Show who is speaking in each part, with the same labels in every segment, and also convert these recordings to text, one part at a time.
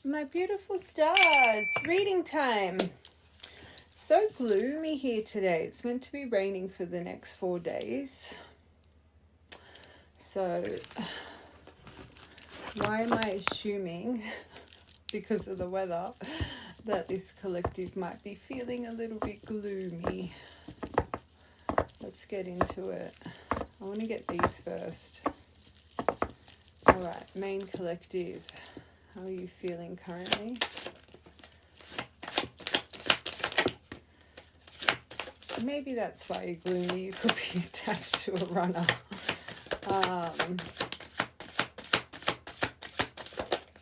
Speaker 1: My beautiful stars, reading time. So gloomy here today. It's meant to be raining for the next 4 days. So why am I assuming, because of the weather, that this collective might be feeling a little bit gloomy? Let's get into it. I want to get these first. All right, main collective. How are you feeling currently? Maybe that's why you're gloomy. You could be attached to a runner.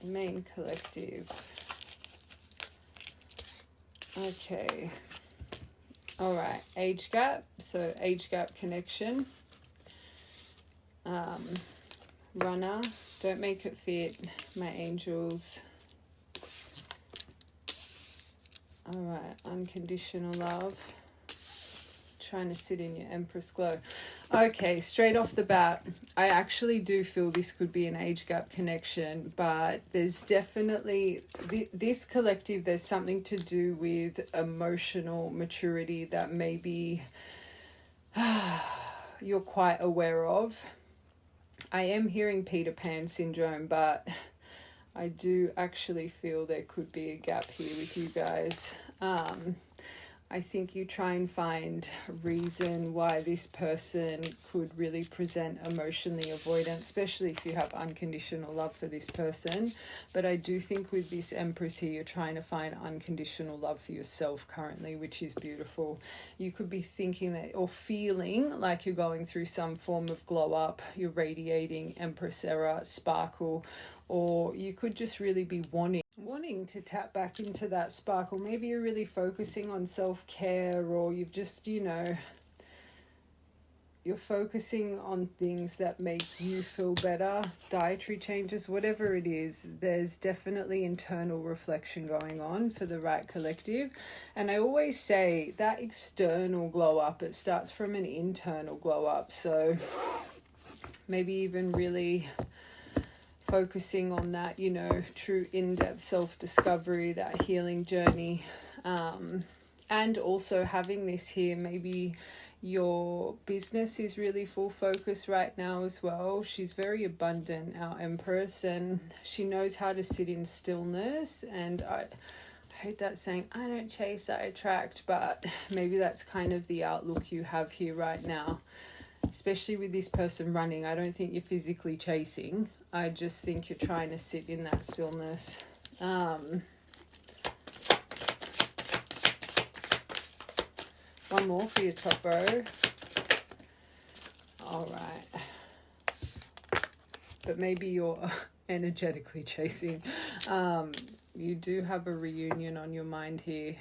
Speaker 1: Main collective. Okay. All right. Age gap. So age gap connection. Runner. Don't make it fit. My angels. All right. Unconditional love. Trying to sit in your Empress glow. Okay, straight off the bat, I actually do feel this could be an age gap connection, but there's definitely this collective, there's something to do with emotional maturity that maybe you're quite aware of. I am hearing Peter Pan syndrome, but I do actually feel there could be a gap here with you guys. I think you try and find a reason why this person could really present emotionally avoidant, especially if you have unconditional love for this person. But I do think with this Empress here, you're trying to find unconditional love for yourself currently, which is beautiful. You could be thinking that or feeling like you're going through some form of glow up, you're radiating Empress era, sparkle, or you could just really be wanting to tap back into that sparkle. Maybe you're really focusing on self-care, or you've just, you're focusing on things that make you feel better, dietary changes, whatever it is. There's definitely internal reflection going on for the right collective. And I always say that external glow up, it starts from an internal glow up. So maybe even really focusing on that, true in-depth self-discovery, that healing journey. And also having this here, maybe your business is really full focus right now as well. She's very abundant, our Empress, and she knows how to sit in stillness. And I hate that saying, I don't chase, I attract, but maybe that's kind of the outlook you have here right now. Especially with this person running, I don't think you're physically chasing. I just think you're trying to sit in that stillness. One more for your top row. All right. But maybe you're energetically chasing. You do have a reunion on your mind here.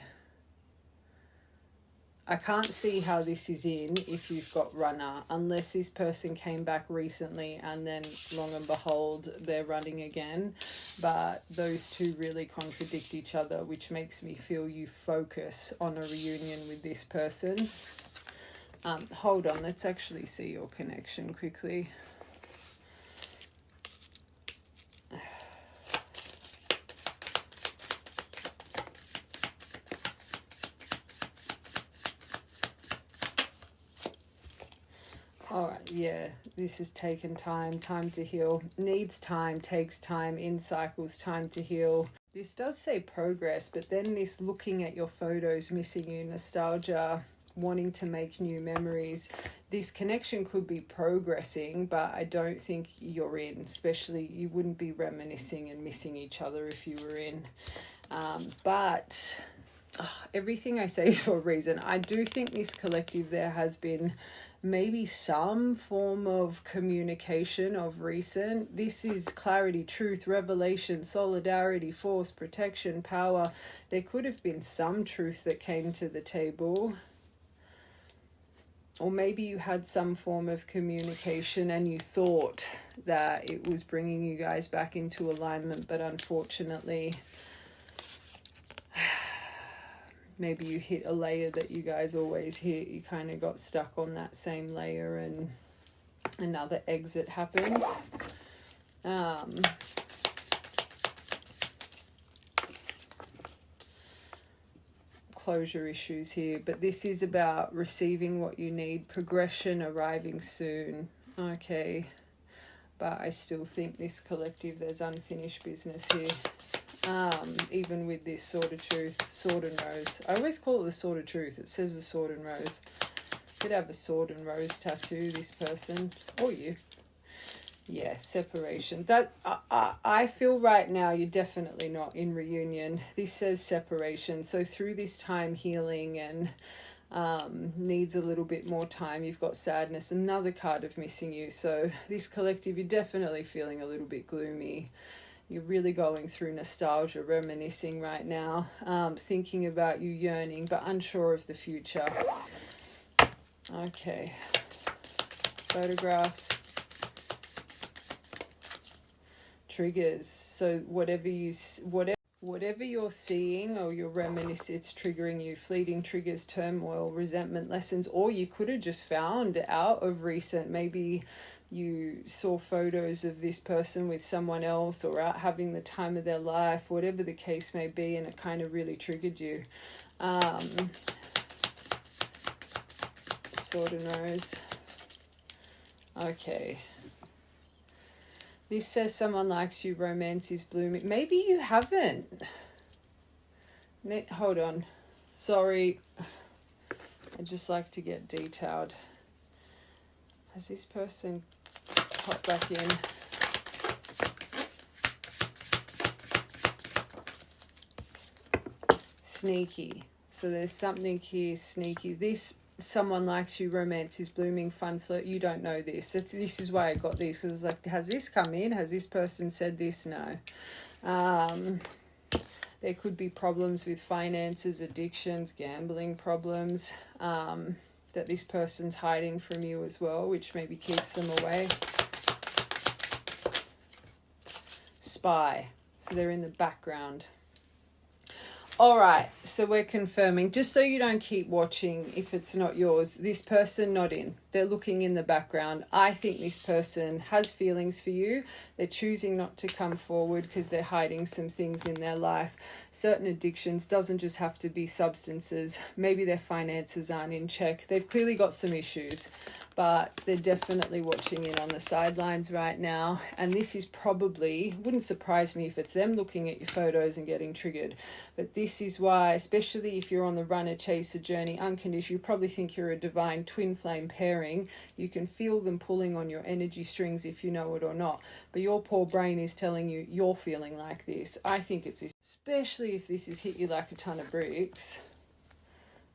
Speaker 1: I can't see how this is in if you've got runner, unless this person came back recently and then long and behold, they're running again. But those two really contradict each other, which makes me feel you focus on a reunion with this person. Hold on, let's actually see your connection quickly. All right, yeah, this has taken time to heal. Needs time, takes time, in cycles, time to heal. This does say progress, but then this looking at your photos, missing you, nostalgia, wanting to make new memories. This connection could be progressing, but I don't think you're in, especially you wouldn't be reminiscing and missing each other if you were in. But everything I say is for a reason. I do think this collective, there has been maybe some form of communication of recent. This is clarity, truth, revelation, solidarity, force, protection, power. There could have been some truth that came to the table. Or maybe you had some form of communication and you thought that it was bringing you guys back into alignment, but unfortunately, maybe you hit a layer that you guys always hit. You kind of got stuck on that same layer and another exit happened. closure issues here, but this is about receiving what you need, progression arriving soon. Okay, but I still think this collective, there's unfinished business here. Even with this sword of truth, sword and rose. I always call it the sword of truth. It says the sword and rose. Could have a sword and rose tattoo, this person, or you. Yeah, separation. That I feel right now you're definitely not in reunion. This says separation. So through this time healing and needs a little bit more time. You've got sadness, another card of missing you. So this collective, you're definitely feeling a little bit gloomy. You're really going through nostalgia, reminiscing right now, thinking about you, yearning, but unsure of the future. Okay. Photographs. Triggers. So whatever you're seeing or you're reminiscing, it's triggering you. Fleeting triggers, turmoil, resentment, lessons, or you could have just found out of recent, maybe you saw photos of this person with someone else or out having the time of their life, whatever the case may be, and it kind of really triggered you. Sword and rose. Okay. This says someone likes you, romance is blooming. Maybe you haven't. Hold on. Sorry. I just like to get detailed. Has this person popped back in? Sneaky. So there's something here sneaky. This someone likes you, romance is blooming, fun flirt. You don't know this. This is why I got these, because it's like, has this come in? Has this person said this? No. There could be problems with finances, addictions, gambling problems that this person's hiding from you as well, which maybe keeps them away. Spy. So they're in the background. All right, so we're confirming, just so you don't keep watching if it's not yours, this person not in. They're looking in the background. I think this person has feelings for you. They're choosing not to come forward because they're hiding some things in their life. Certain addictions, doesn't just have to be substances. Maybe their finances aren't in check. They've clearly got some issues, but they're definitely watching in on the sidelines right now. And this is probably, wouldn't surprise me if it's them looking at your photos and getting triggered. But this is why, especially if you're on the runner, chaser journey, unconditional, you probably think you're a divine twin flame pairing. You can feel them pulling on your energy strings if you know it or not. But your poor brain is telling you you're feeling like this. I think it's this, especially if this has hit you like a ton of bricks.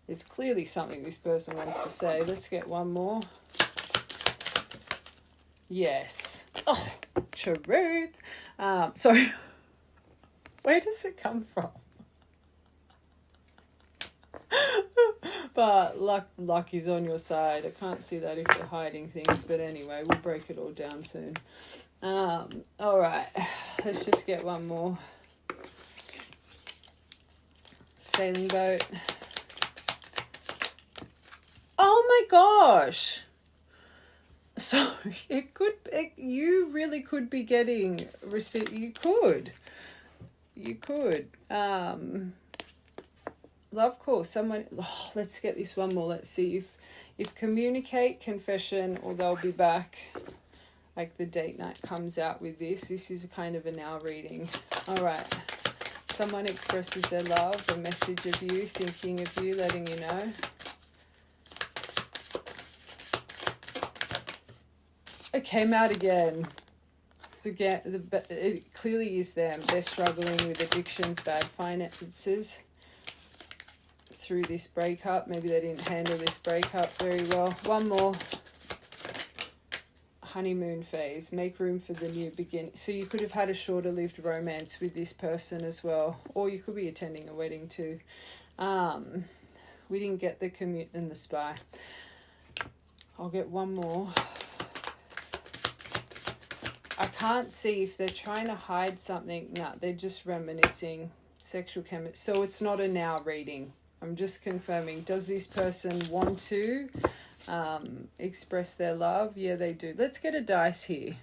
Speaker 1: There's clearly something this person wants to say. Let's get one more. Yes. Oh, truth. Sorry. Where does it come from? But luck is on your side. I can't see that if you're hiding things. But anyway, we'll break it all down soon. All right. Let's just get one more. Sailing boat. Oh my gosh. So you really could be getting you could love call someone. Let's get this one more. Let's see if communicate, confession, or they'll be back. Like the date night comes out with this. This is a kind of a now reading. All right. Someone expresses their love, a message of you, thinking of you, letting you know. It came out again. It clearly is them. They're struggling with addictions, bad finances through this breakup. Maybe they didn't handle this breakup very well. One more. Honeymoon phase. Make room for the new beginning. So you could have had a shorter lived romance with this person as well. Or you could be attending a wedding too. We didn't get the commute and the spy. I'll get one more. I can't see if they're trying to hide something. No, they're just reminiscing. Sexual chemistry. So it's not a now reading. I'm just confirming. Does this person want to express their love? Yeah, they do. Let's get a dice here.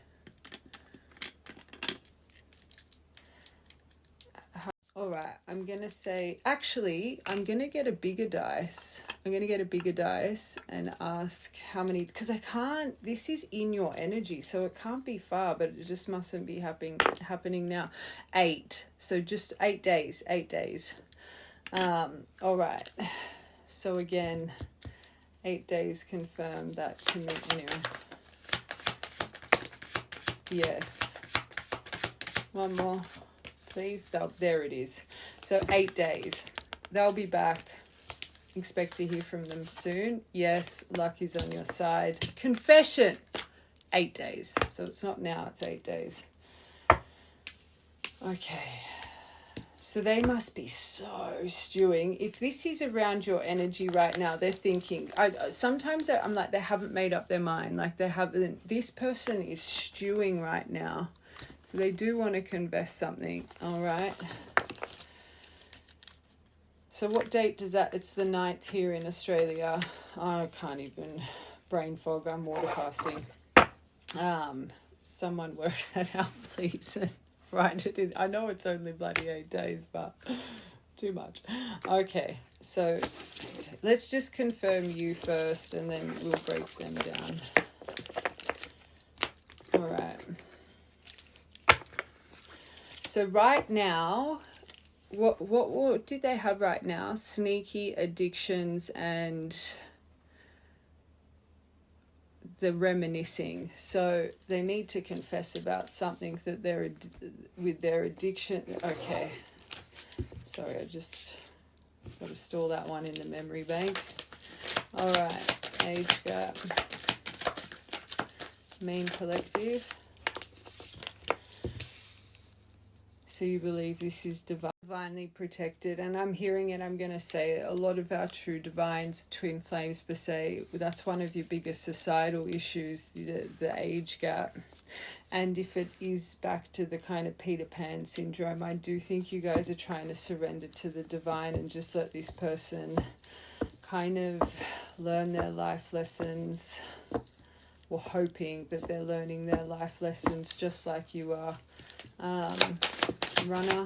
Speaker 1: All right, I'm going to say, actually, I'm going to get a bigger dice. I'm going to get a bigger dice and ask how many, because I can't, this is in your energy, so it can't be far, but it just mustn't be happening now. 8. So just 8 days, 8 days. All right. So again, 8 days confirm that anyway. Yes. One more, please. There it is. So 8 days. They'll be back. Expect to hear from them soon. Yes, luck is on your side. Confession. 8 days. So it's not now, it's 8 days. Okay. So they must be so stewing. If this is around your energy right now, they're thinking, sometimes I'm like, they haven't made up their mind. Like they haven't, this person is stewing right now. So they do want to confess something. All right. So what date does that? It's the 9th here in Australia. I can't even brain fog. I'm water fasting. Someone work that out, please. Write it in. I know it's only bloody 8 days, but too much. Okay, so let's just confirm you first, and then we'll break them down. All right. So right now, what did they have right now? Sneaky addictions and the reminiscing. So they need to confess about something that they're with their addiction. Okay. Sorry, I just got to store that one in the memory bank. All right. Age gap. Main collective. So you believe this is divinely protected, and I'm hearing it. I'm going to say a lot of our true divines, twin flames per se, that's one of your biggest societal issues, the age gap. And if it is back to the kind of Peter Pan syndrome, I do think you guys are trying to surrender to the divine and just let this person kind of learn their life lessons, or hoping that they're learning their life lessons just like you are. Runner.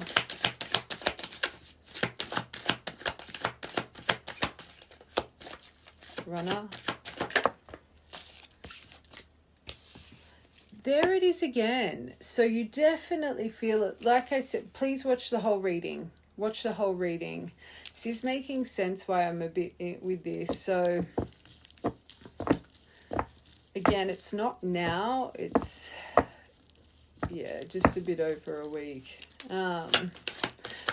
Speaker 1: Runner. There it is again. So you definitely feel it. Like I said, please watch the whole reading. Watch the whole reading. This is making sense why I'm a bit with this. So again, it's not now. It's, yeah, just a bit over a week.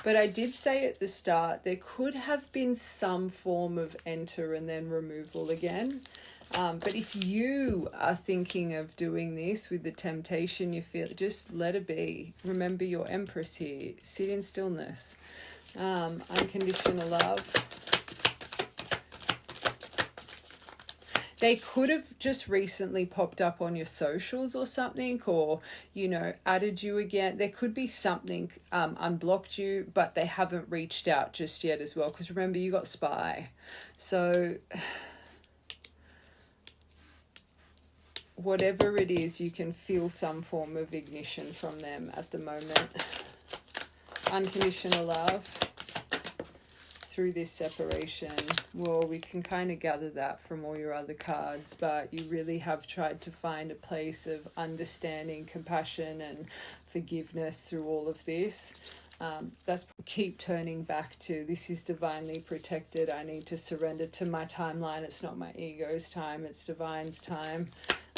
Speaker 1: But I did say at the start, there could have been some form of enter and then removal again. But if you are thinking of doing this with the temptation you feel, just let it be. Remember your Empress here. Sit in stillness. Unconditional love. They could have just recently popped up on your socials or something, or, you know, added you again. There could be something, unblocked you, but they haven't reached out just yet as well. Because remember, you got spy. So whatever it is, you can feel some form of ignition from them at the moment. Unconditional love. Through this separation, well, we can kind of gather that from all your other cards, but you really have tried to find a place of understanding, compassion and forgiveness through all of this. That's keep turning back to, this is divinely protected. I need to surrender to my timeline. It's not my ego's time, it's divine's time.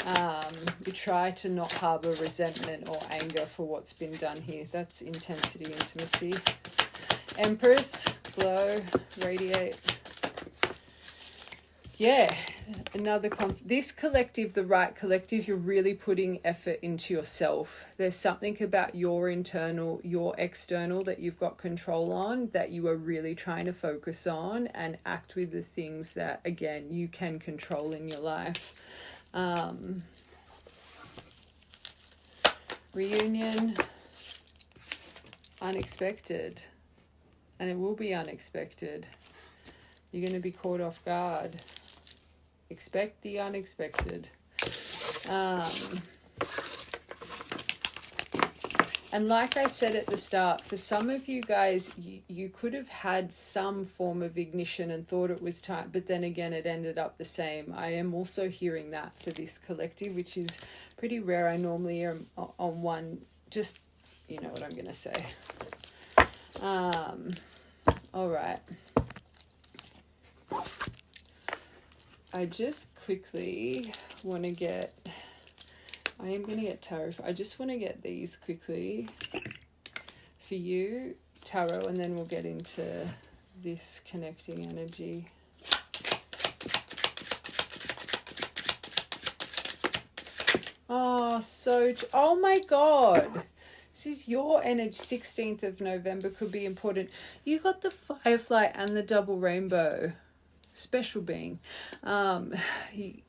Speaker 1: You try to not harbor resentment or anger for what's been done here. That's intensity, intimacy. Empress, glow, radiate. Yeah, another this collective, the right collective, you're really putting effort into yourself. There's something about your internal, your external that you've got control on, that you are really trying to focus on and act with the things that, again, you can control in your life. Reunion, unexpected. And it will be unexpected. You're going to be caught off guard. Expect the unexpected. And like I said at the start, for some of you guys, you could have had some form of ignition and thought it was time, but then again, it ended up the same. I am also hearing that for this collective, which is pretty rare. I normally am on one, just, you know what I'm going to say. All right. I just quickly want to get... I am going to get tarot. I just want to get these quickly for you, tarot, and then we'll get into this connecting energy. Oh, oh my God. This is your energy. 16th of November could be important. You got the firefly and the double rainbow. Special being,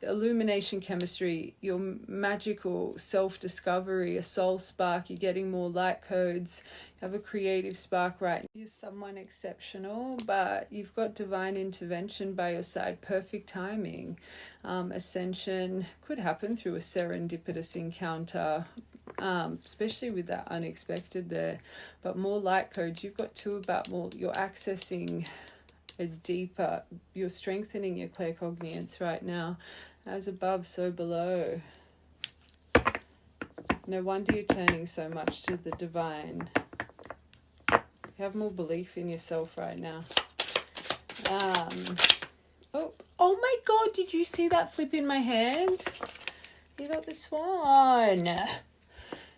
Speaker 1: illumination, chemistry, your magical self-discovery, a soul spark, you're getting more light codes, you have a creative spark, right? You're someone exceptional, but you've got divine intervention by your side, perfect timing. Ascension could happen through a serendipitous encounter, especially with that unexpected there, but more light codes. You've got two about more, you're accessing a deeper, you're strengthening your claircognizance right now. As above, so below. No wonder you're turning so much to the divine. You have more belief in yourself right now. Oh my God, did you see that flip in my hand? You got this one.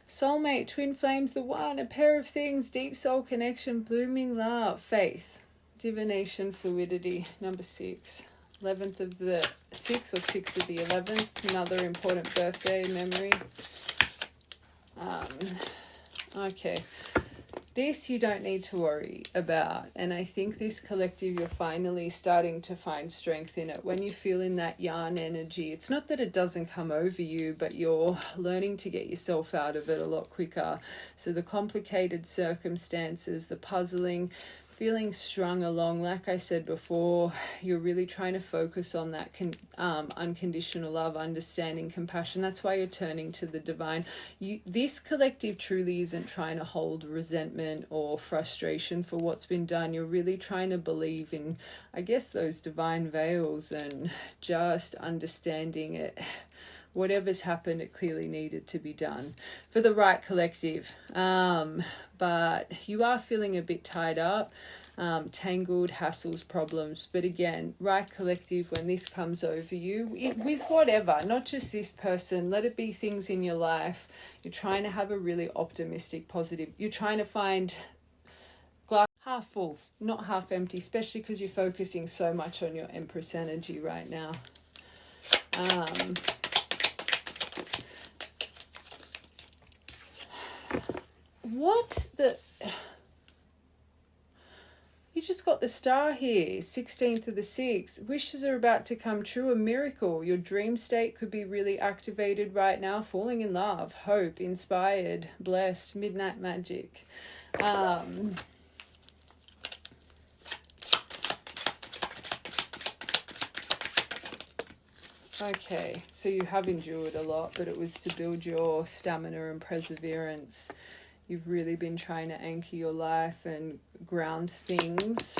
Speaker 1: Soulmate, twin flames, the one, a pair of things, deep soul connection, blooming love, faith. Divination, fluidity, number 6. 11th of the 6th or 6th of the 11th. Another important birthday memory. Okay. This you don't need to worry about. And I think this collective, you're finally starting to find strength in it. When you feel in that yarn energy, it's not that it doesn't come over you, but you're learning to get yourself out of it a lot quicker. So the complicated circumstances, the puzzling, feeling strung along, like I said before, you're really trying to focus on that unconditional love, understanding, compassion. That's why you're turning to the divine. This collective truly isn't trying to hold resentment or frustration for what's been done. You're really trying to believe in, I guess, those divine veils and just understanding it. Whatever's happened, it clearly needed to be done for the right collective. But you are feeling a bit tied up, tangled, hassles, problems. But again, right collective, when this comes over you, with whatever, not just this person, let it be things in your life. You're trying to have a really optimistic, positive. You're trying to find glass half full, not half empty, especially because you're focusing so much on your Empress energy right now. What the... You just got the star here, 16th of the 6th. Wishes are about to come true, a miracle. Your dream state could be really activated right now. Falling in love, hope, inspired, blessed, midnight magic. Okay, so you have endured a lot, but it was to build your stamina and perseverance. You've really been trying to anchor your life and ground things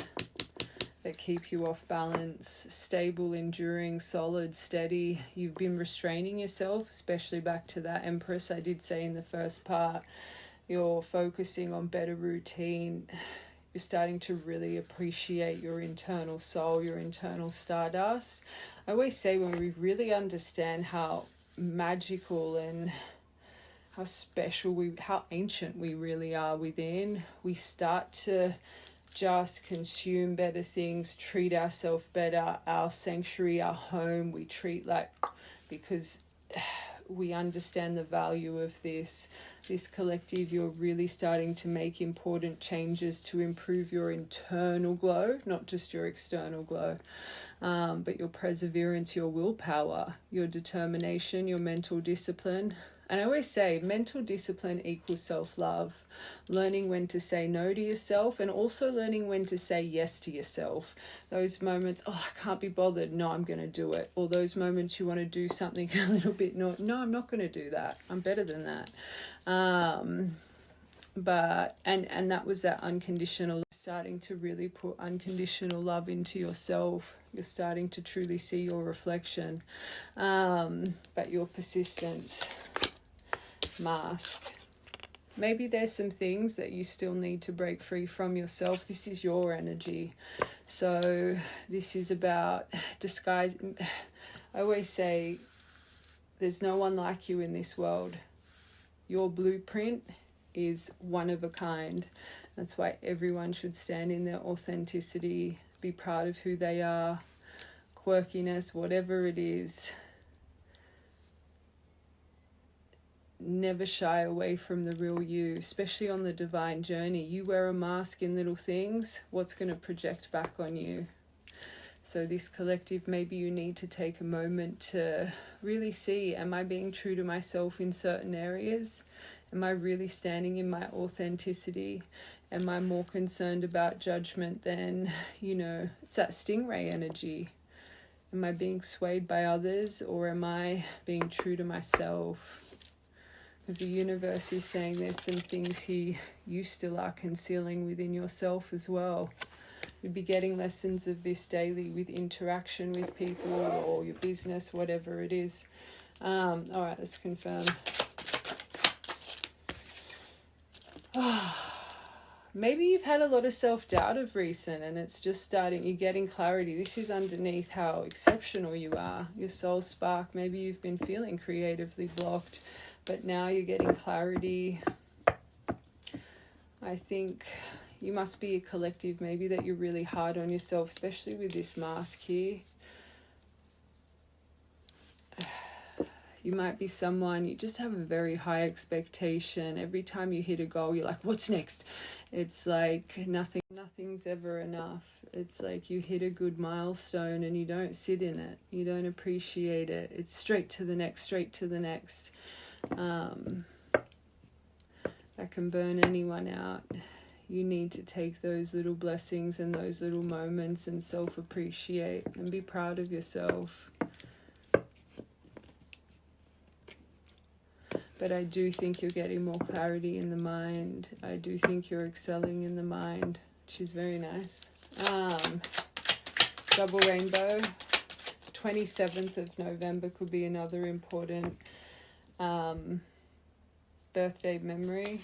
Speaker 1: that keep you off balance, stable, enduring, solid, steady. You've been restraining yourself, especially back to that Empress I did say in the first part. You're focusing on better routine. You're starting to really appreciate your internal soul, your internal stardust. I always say when we really understand how magical and how special how ancient we really are within, we start to just consume better things, treat ourselves better, our sanctuary, our home, we treat like, because we understand the value of this collective. You're really starting to make important changes to improve your internal glow, not just your external glow, but your perseverance, your willpower, your determination, your mental discipline. And I always say mental discipline equals self-love, learning when to say no to yourself and also learning when to say yes to yourself. Those moments, oh, I can't be bothered, no, I'm going to do it. Or those moments you want to do something a little bit, no, I'm not going to do that. I'm better than that. But and that was that unconditional, starting to really put unconditional love into yourself. You're starting to truly see your reflection. But your persistence mask, maybe there's some things that you still need to break free from yourself. This is your energy, so this is about disguise. I always say there's no one like you in this world. Your blueprint is one of a kind. That's why everyone should stand in their authenticity, be proud of who they are, quirkiness, whatever it is. Never shy away from the real you, especially on the divine journey. You wear a mask in little things, what's going to project back on you? So this collective, maybe you need to take a moment to really see, am I being true to myself in certain areas? Am I really standing in my authenticity? Am I more concerned about judgment than, it's that stingray energy. Am I being swayed by others, or am I being true to myself? Because the universe is saying there's some things here you still are concealing within yourself as well. You'd be getting lessons of this daily with interaction with people or your business, whatever it is. All right, let's confirm. Maybe you've had a lot of self-doubt of recent, and it's just starting, you're getting clarity. This is underneath how exceptional you are, your soul spark. Maybe you've been feeling creatively blocked, but now you're getting clarity. I think you must be a collective, maybe that you're really hard on yourself, especially with this mask here. You might be someone, you just have a very high expectation. Every time you hit a goal, you're like, what's next? It's like nothing's ever enough. It's like you hit a good milestone and you don't sit in it. You don't appreciate it. It's straight to the next, straight to the next. That can burn anyone out. You need to take those little blessings and those little moments and self-appreciate and be proud of yourself. But I do think you're getting more clarity in the mind. I do think you're excelling in the mind, which is very nice. Double rainbow. 27th of November could be another important birthday memory.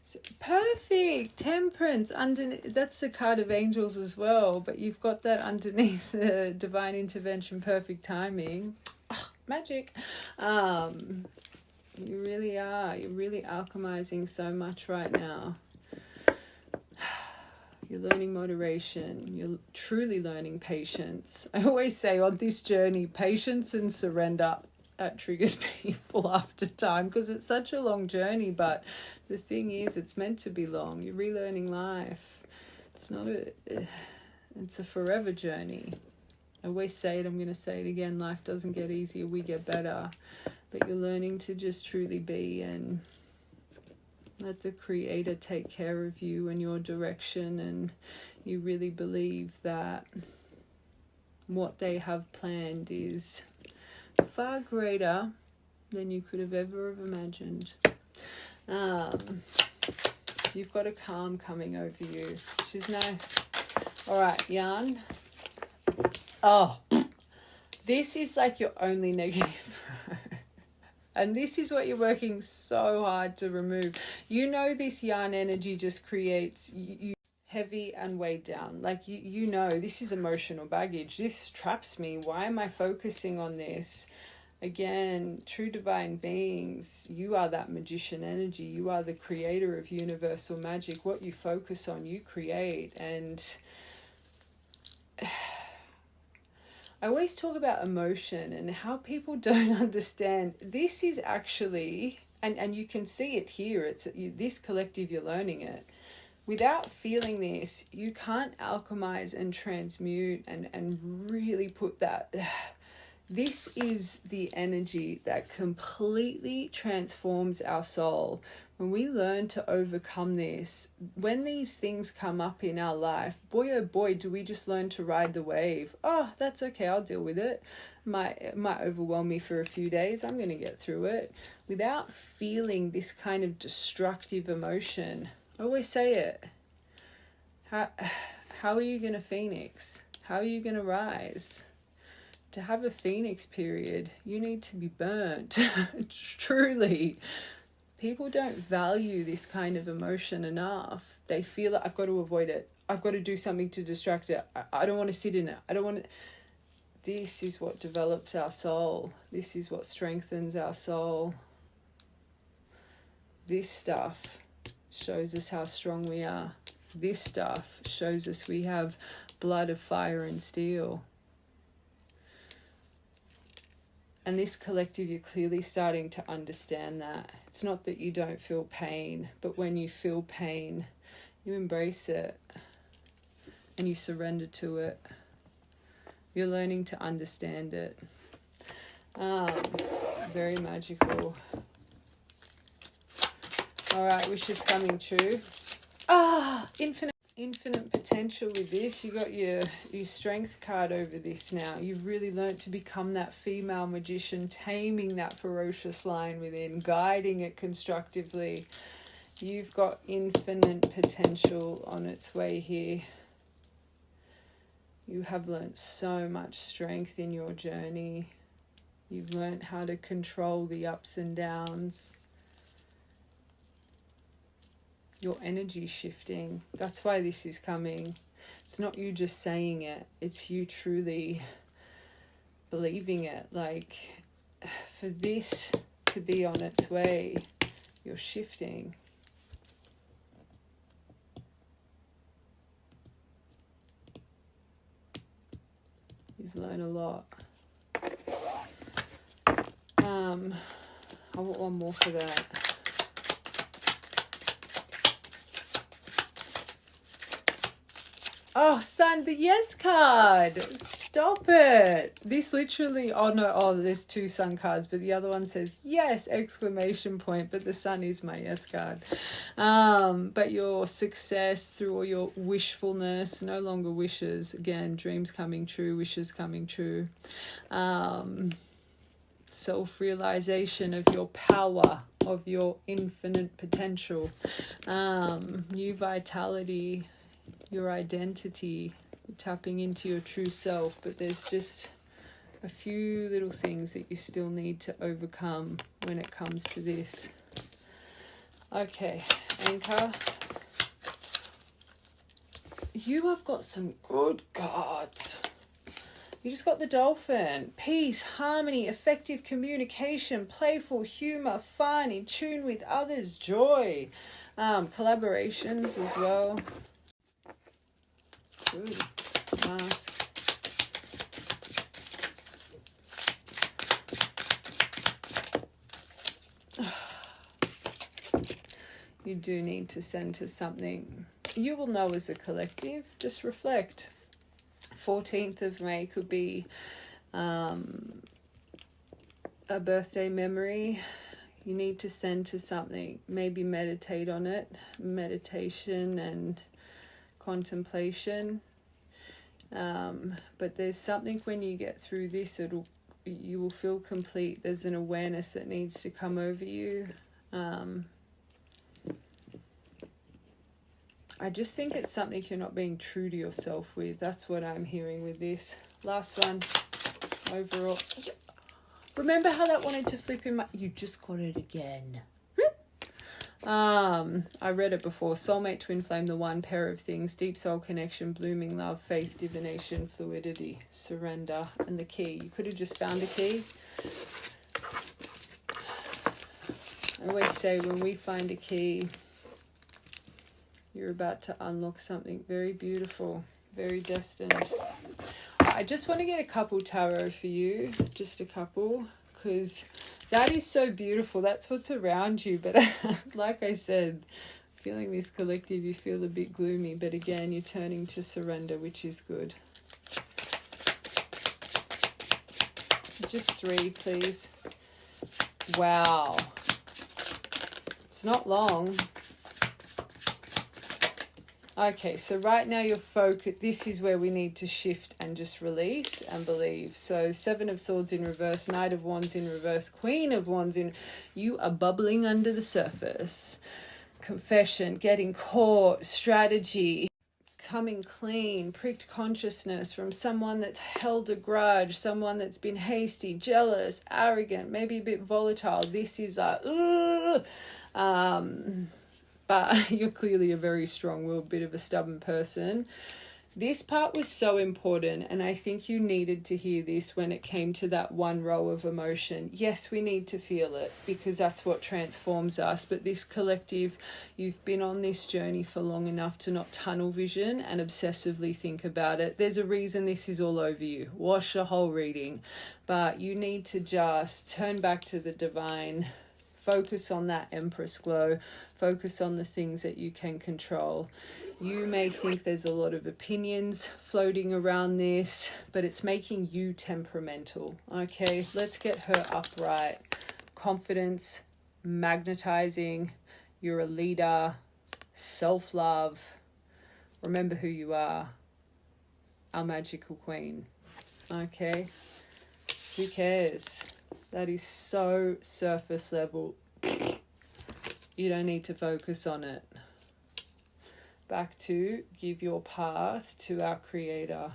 Speaker 1: So, perfect. Temperance. Underneath, that's the card of angels as well, but you've got that underneath the divine intervention, perfect timing. Magic. You really are. You're really alchemizing so much right now. You're learning moderation. You're truly learning patience. I always say on this journey, patience and surrender, that triggers people after time because it's such a long journey. But the thing is, it's meant to be long. You're relearning life. It's a forever journey. I always say it, I'm going to say it again, life doesn't get easier, we get better. But you're learning to just truly be and let the Creator take care of you and your direction, and you really believe that what they have planned is far greater than you could have ever imagined. You've got a calm coming over you, which is nice. All right, yarn. Oh, this is like your only negative. And this is what you're working so hard to remove. You know this yarn energy just creates you heavy and weighed down. Like you know this is emotional baggage. This traps me. Why am I focusing on this? Again, true divine beings, you are that magician energy. You are the creator of universal magic. What you focus on, you create. And I always talk about emotion and how people don't understand. This is actually, and you can see it here, it's this collective, you're learning it. Without feeling this, you can't alchemize and transmute and really put that. This is the energy that completely transforms our soul when we learn to overcome this, when these things come up in our life, boy oh boy, do we just learn to ride the wave. Oh, that's okay, I'll deal with it. It might overwhelm me for a few days. I'm going to get through it without feeling this kind of destructive emotion. I always say it. How are you going to phoenix? How are you going to rise? To have a phoenix period, you need to be burnt. Truly. People don't value this kind of emotion enough. They feel like I've got to avoid it. I've got to do something to distract it. I don't want to sit in it. I don't want to. This is what develops our soul. This is what strengthens our soul. This stuff shows us how strong we are. This stuff shows us we have blood of fire and steel. And this collective, you're clearly starting to understand that. It's not that you don't feel pain, but when you feel pain, you embrace it and you surrender to it. You're learning to understand it. Very magical. All right, wishes coming true. Infinite potential with this. You got your strength card over this now. You've really learned to become that female magician, taming that ferocious lion within, guiding it constructively. You've got infinite potential on its way here. You have learned so much strength in your journey. You've learned how to control the ups and downs. Your energy shifting. That's why this is coming. It's not you just saying it. It's you truly believing it. Like, for this to be on its way, you're shifting. You've learned a lot. I want one more for that. Oh, son, the yes card. Stop it. This literally, there's two sun cards, but the other one says yes, exclamation point, but the sun is my yes card. But your success through all your wishfulness, no longer wishes, again, dreams coming true, wishes coming true. Self-realization of your power, of your infinite potential. New vitality, your identity, tapping into your true self, but there's just a few little things that you still need to overcome when it comes to this. Okay, Anchor. You have got some good cards. You just got the Dolphin. Peace, harmony, effective communication, playful humor, fun, in tune with others, joy. Collaborations as well. Good. Mask. You do need to center something. You will know as a collective. Just reflect. 14th of May could be a birthday memory. You need to center something. Maybe meditate on it. Meditation and contemplation. But there's something when you get through this, you will feel complete. There's an awareness that needs to come over you. I just think it's something you're not being true to yourself with. That's what I'm hearing with this. Last one, overall. Remember how that wanted to flip in my... You just got it again. I read it before. Soulmate, twin flame, the one pair of things. Deep soul connection, blooming love, faith, divination, fluidity, surrender, and the key. You could have just found a key. I always say when we find a key, you're about to unlock something very beautiful, very destined. I just want to get a couple tarot for you, just a couple, because that is so beautiful. That's what's around you. But like I said, feeling this collective, you feel a bit gloomy. But again, you're turning to surrender, which is good. Just 3, please. Wow. It's not long. Okay, so right now your focus, this is where we need to shift and just release and believe. So 7 of Swords in reverse, Knight of Wands in reverse, Queen of Wands in, you are bubbling under the surface. Confession, getting caught, strategy, coming clean, pricked consciousness from someone that's held a grudge, someone that's been hasty, jealous, arrogant, maybe a bit volatile. This is like, but you're clearly a very strong-willed, bit of a stubborn person. This part was so important, and I think you needed to hear this when it came to that one row of emotion. Yes, we need to feel it because that's what transforms us, but this collective, you've been on this journey for long enough to not tunnel vision and obsessively think about it. There's a reason this is all over you. Wash the whole reading, but you need to just turn back to the divine. Focus on that Empress glow. Focus on the things that you can control. You may think there's a lot of opinions floating around this, but it's making you temperamental. Okay, let's get her upright. Confidence, magnetizing. You're a leader. Self-love. Remember who you are. Our magical queen. Okay, who cares? That is so surface level. You don't need to focus on it. Back to give your path to our Creator.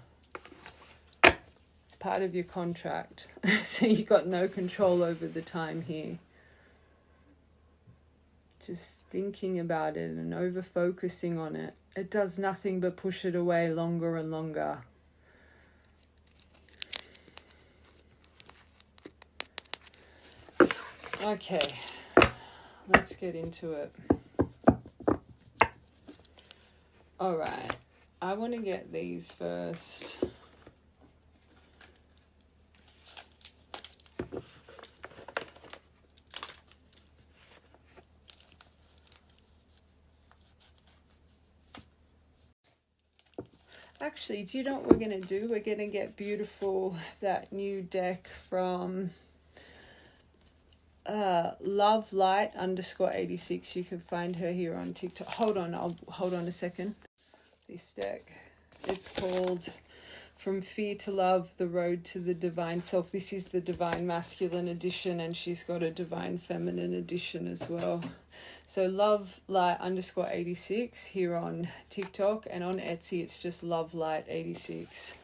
Speaker 1: It's part of your contract. So you got no control over the time here. Just thinking about it and over focusing on it. It does nothing but push it away longer and longer. Okay, let's get into it. All right, I want to get these first. Actually, do you know what we're going to do? We're going to get beautiful, that new deck from Love Light _86. You can find her here on TikTok. Hold on a second. This deck, it's called From Fear to Love, The Road to the Divine Self. This is the Divine Masculine edition, and she's got a Divine Feminine edition as well. So Love Light _86 here on TikTok, and on Etsy it's just Love Light 86.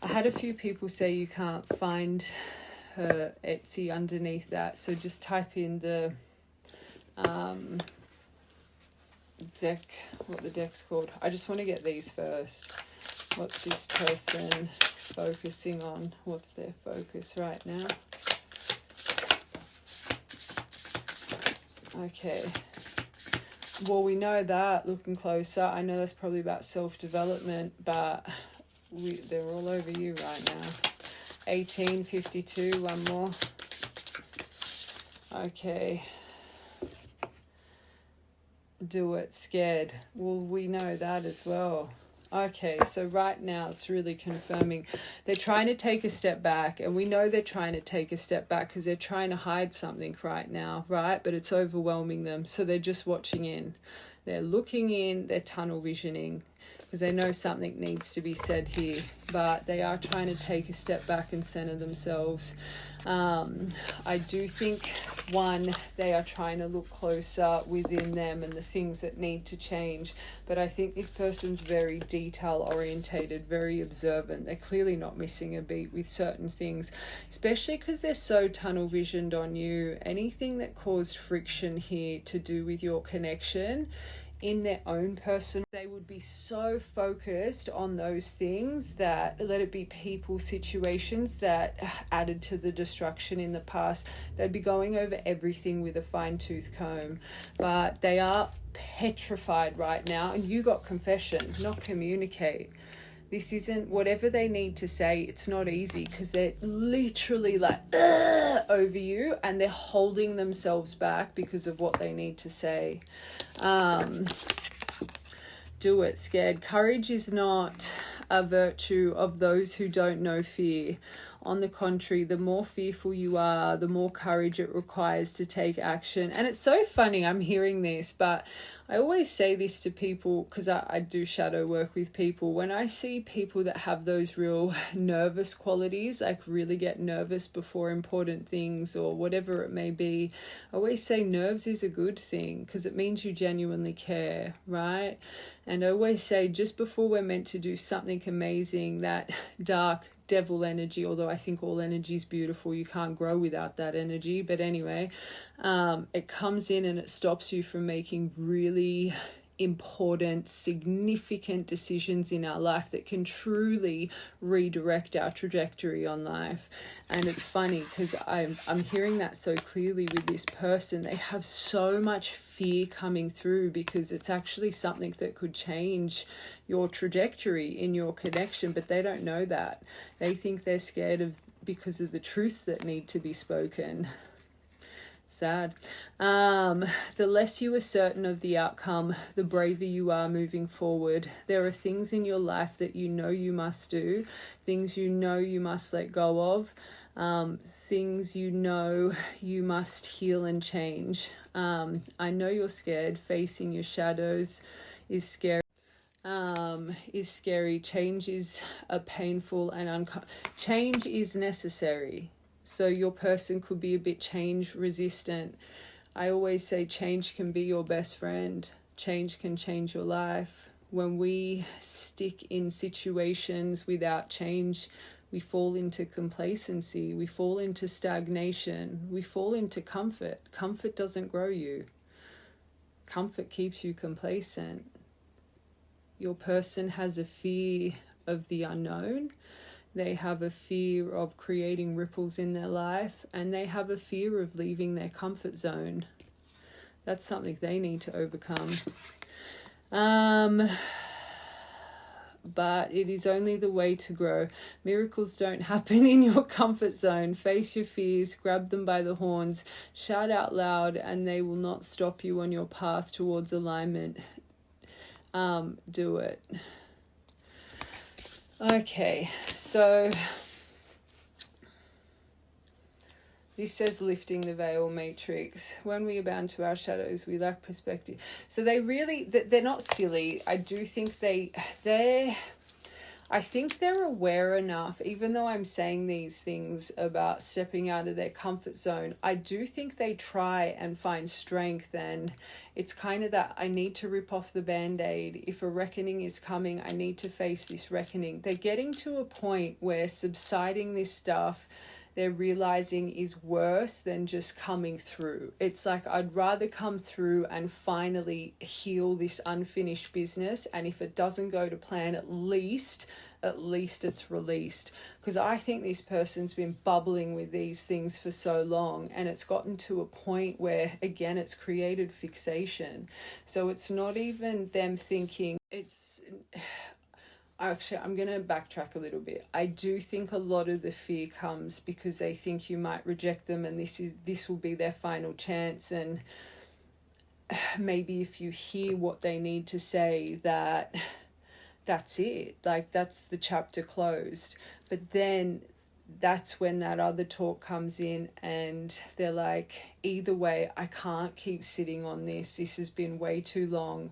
Speaker 1: I had a few people say you can't find her Etsy underneath that, so just type in the deck, what the deck's called. I just want to get these first. What's this person focusing on? What's their focus right now? Okay, well, we know that looking closer. I know that's probably about self-development, but they're all over you right now. 1852, one more. Okay. Do it, scared. Well, we know that as well. Okay, so right now it's really confirming. They're trying to take a step back, and we know they're trying to take a step back because they're trying to hide something right now, right? But it's overwhelming them, so they're just watching in. They're looking in, they're tunnel visioning, because they know something needs to be said here, but they are trying to take a step back and center themselves. I do think, one, they are trying to look closer within them and the things that need to change, but I think this person's very detail orientated, very observant. They're clearly not missing a beat with certain things, especially because they're so tunnel visioned on you. Anything that caused friction here to do with your connection in their own personal, they would be so focused on those things, that let it be people, situations that added to the destruction in the past. They'd be going over everything with a fine-tooth comb, but they are petrified right now. And you got confession, not communicate. This isn't whatever they need to say. It's not easy because they're literally like over you, and they're holding themselves back because of what they need to say. Do it, scared. Courage is not a virtue of those who don't know fear. On the contrary, the more fearful you are, the more courage it requires to take action. And it's so funny, I'm hearing this, but I always say this to people because I do shadow work with people. When I see people that have those real nervous qualities, like really get nervous before important things or whatever it may be, I always say nerves is a good thing because it means you genuinely care, right? And I always say just before we're meant to do something amazing, that dark devil energy, although I think all energy is beautiful, you can't grow without that energy, but anyway, it comes in and it stops you from making really important, significant decisions in our life that can truly redirect our trajectory on life. And it's funny because I'm hearing that so clearly with this person. They have so much fear coming through because it's actually something that could change your trajectory in your connection, but they don't know that. They think they're scared of because of the truths that need to be spoken. Sad. The less you are certain of the outcome, the braver you are moving forward. There are things in your life that you know you must do, things you know you must let go of, things you know you must heal and change. I know you're scared. Facing your shadows is scary. Change is a painful and change is necessary. So your person could be a bit change resistant. I always say change can be your best friend. Change can change your life. When we stick in situations without change, we fall into complacency. We fall into stagnation. We fall into comfort. Comfort doesn't grow you. Comfort keeps you complacent. Your person has a fear of the unknown. They have a fear of creating ripples in their life, and they have a fear of leaving their comfort zone. That's something they need to overcome. But it is only the way to grow. Miracles don't happen in your comfort zone. Face your fears, grab them by the horns, shout out loud, and they will not stop you on your path towards alignment. Do it. Okay, so this says lifting the veil matrix. When we are bound to our shadows, we lack perspective. So they're not silly. I do think I think they're aware enough, even though I'm saying these things about stepping out of their comfort zone, I do think they try and find strength, and it's kind of that I need to rip off the Band-Aid. If a reckoning is coming, I need to face this reckoning. They're getting to a point where subsiding this stuff, they're realizing is worse than just coming through. It's like, I'd rather come through and finally heal this unfinished business. And if it doesn't go to plan, at least it's released. Because I think this person's been bubbling with these things for so long, and it's gotten to a point where, again, it's created fixation. So it's not even them thinking Actually, I'm going to backtrack a little bit. I do think a lot of the fear comes because they think you might reject them and this will be their final chance. And maybe if you hear what they need to say, that's it. Like, that's the chapter closed. But then that's when that other talk comes in and they're like, either way, I can't keep sitting on this. This has been way too long.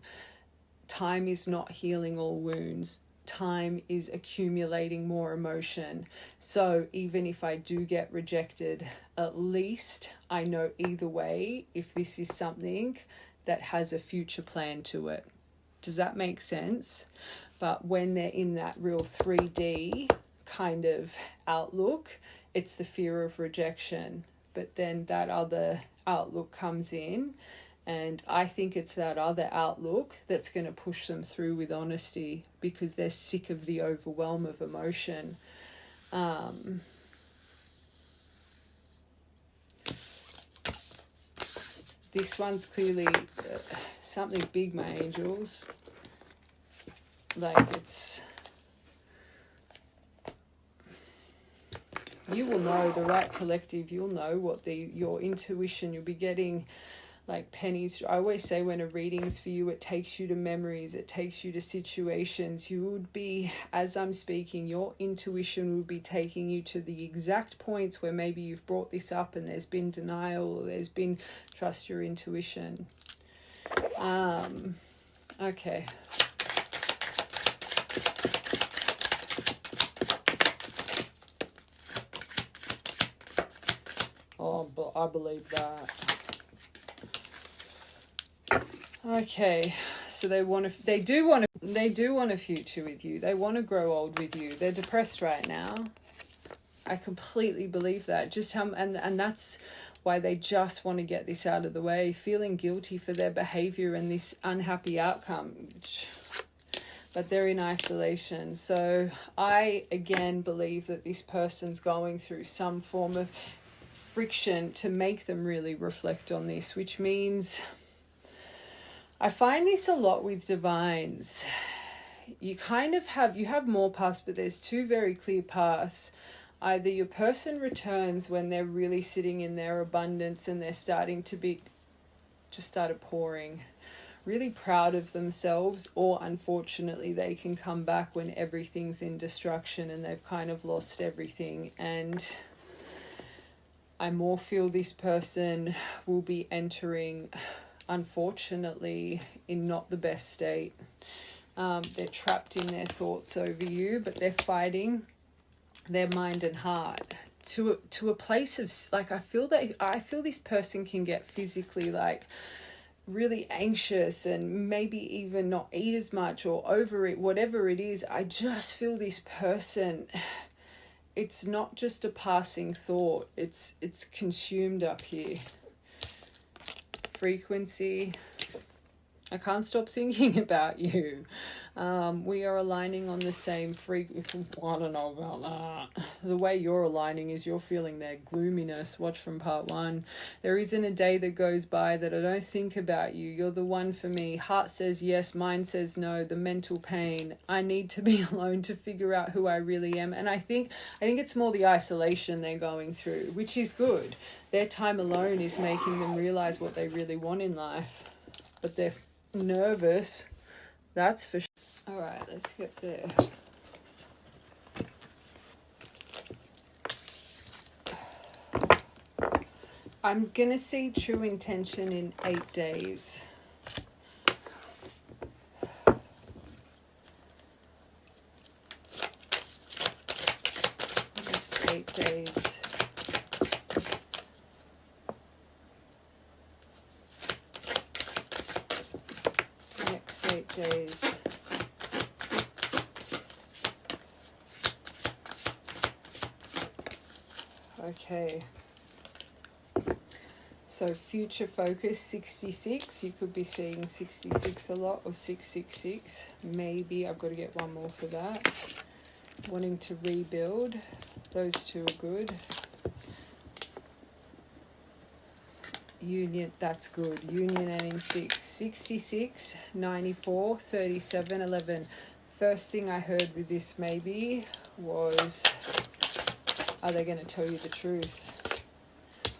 Speaker 1: Time is not healing all wounds. Time is accumulating more emotion. So even if I do get rejected, at least I know either way if this is something that has a future plan to it. Does that make sense? But when they're in that real 3D kind of outlook, it's the fear of rejection. But then that other outlook comes in, and I think it's that other outlook that's going to push them through with honesty because they're sick of the overwhelm of emotion. This one's clearly something big, my angels. Like, it's... You will know, the right collective, you'll know what your intuition, you'll be getting like pennies. I always say when a reading's for you, it takes you to memories, it takes you to situations. You would be, as I'm speaking, your intuition would be taking you to the exact points where maybe you've brought this up and there's been denial, or there's been trust your intuition. Okay. Oh, but I believe that. Okay, so they do want a future with you. They want to grow old with you. They're depressed right now. I completely believe that. Just how and that's why they just want to get this out of the way, feeling guilty for their behavior and this unhappy outcome. But they're in isolation. So I again believe that this person's going through some form of friction to make them really reflect on this, which means I find this a lot with divines. You have more paths, but there's two very clear paths. Either your person returns when they're really sitting in their abundance and they're starting to be, just started pouring, really proud of themselves, or unfortunately they can come back when everything's in destruction and they've kind of lost everything. And I more feel this person will be entering, unfortunately, in not the best state. They're trapped in their thoughts over you, but they're fighting their mind and heart to a place of, like, I feel this person can get physically, like, really anxious and maybe even not eat as much or overeat, whatever it is. I just feel this person, it's not just a passing thought, it's consumed up here. Frequency. I can't stop thinking about you. We are aligning on the same frequency. I don't know about that. The way you're aligning is you're feeling their gloominess. Watch from part 1. There isn't a day that goes by that I don't think about you. You're the one for me. Heart says yes, mind says no. The mental pain. I need to be alone to figure out who I really am. And I think it's more the isolation they're going through, which is good. Their time alone is making them realize what they really want in life. But they're nervous, that's for sure. All right, let's get there. I'm gonna see true intention in 8 days. Next 8 days. Next 8 days. Okay. So future focus 66. You could be seeing 66 a lot, or 666. Maybe I've got to get one more for that. Wanting to rebuild. Those two are good. Union, that's good. Union ending 6. 66, 94, 37, 11. First thing I heard with this maybe was, are they going to tell you the truth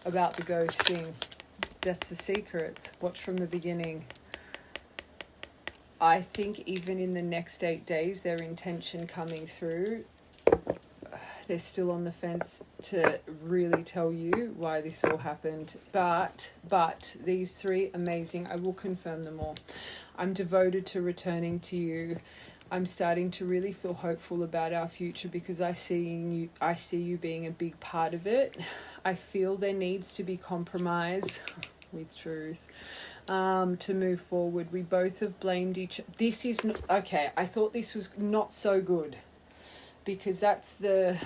Speaker 1: about the ghosting? That's the secret. Watch from the beginning. I think even in the next 8 days, their intention coming through, they're still on the fence to really tell you why this all happened. But these 3, amazing. I will confirm them all. I'm devoted to returning to you. I'm starting to really feel hopeful about our future because I see you being a big part of it. I feel there needs to be compromise with truth to move forward. We both have blamed each other. This is not, okay, I thought this was not so good because that's the,